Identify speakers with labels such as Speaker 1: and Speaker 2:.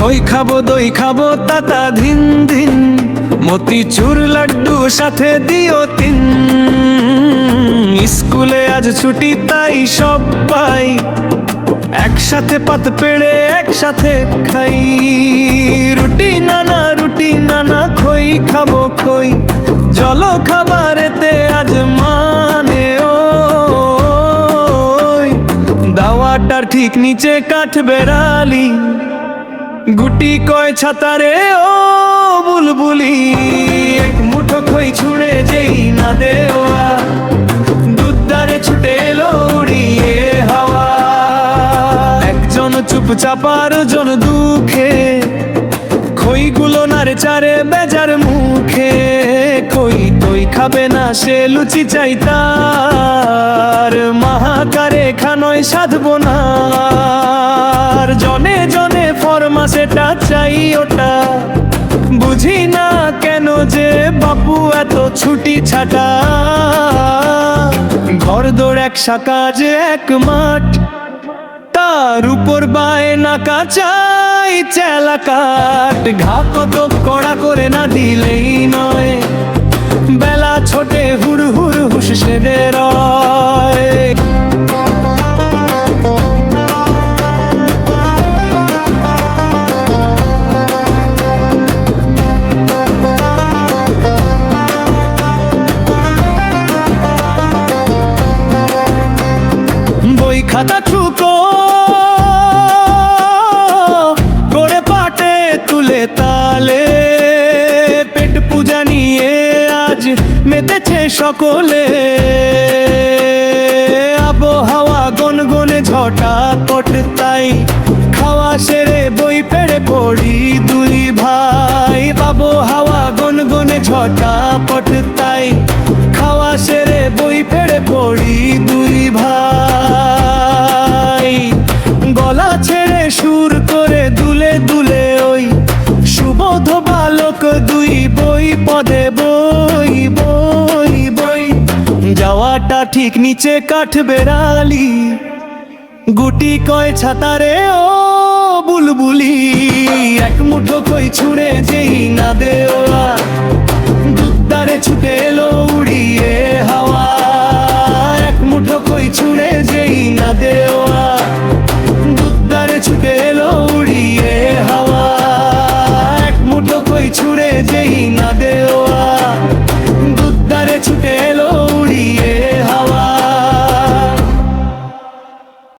Speaker 1: খই খাবো দই খাবো তাতা ধিন ধিন, মতিচুর লাড্ডু সাথে দিও তিন। স্কুলে আজ ছুটি তাই সবাই একসাথে পাত পেড়ে একসাথে খাই। রুটি নানা খই খাবো খই, চলো খাবারেতে আজ মানে ওই। দাওয়াটার ঠিক নিচে কাঠ বেড়ালি, গুটি কয় ছাতারে ও বুলবুলি। এক মুঠো খই ছুঁড়ে যেই না দেওয়া, দুধদারে ছুটে এলো উড়িয়ে হাওয়া। একজন চুপচাপ আর জন দুঃখে, খইগুলো নাড়ে চারে বেজার মুখে। খই তই খাবে না সে লুচি চাই তার, মাহাকারে খানয় সাধবো না। জনে জনে ফরমা সেটা চাই ওটা, বুঝি না কেন যে বাপু এত ছুটি ছাটা। ঘর দৌড় এক কাজ এক মাঠ, তার উপর বায়না কাচাই চেলা কাঠ। ঘা কত কড়া করে না দিলেই নয়, বেলা ছোটে হুড় হুড় হুশ সেদে রয়। বই খাতা ঠুকো করে পাটে তুলে তালে, পেট পূজা নিয়ে আজ মেতেছে সকলে। আবহাওয়া গনগনে ঝটাপট তাই, খাওয়া সেরে বই পেড়ে পড়ি দুই ভাই। আবহাওয়া গনগনে ঝটাপট তাই, খাওয়া সেরে বই পেড়ে পড়ি দুই ভাই। গলা ছেড়ে সুর করে দুলে দুলে ওই সুবোধ বালক দুই, বই পদে বই বই বই। যাওয়াটা ঠিক নিচে কাঠ বেড়ালি, গুটি কয় ছাতারে ও বুলবুলি। এক মুঠো খই ছুঁড়ে যেই না দেওয়া, দুধদারে ছুটে এলো উড়িয়ে হাওয়া। এক মুঠো খই ছুঁড়ে যেই না দেওয়া,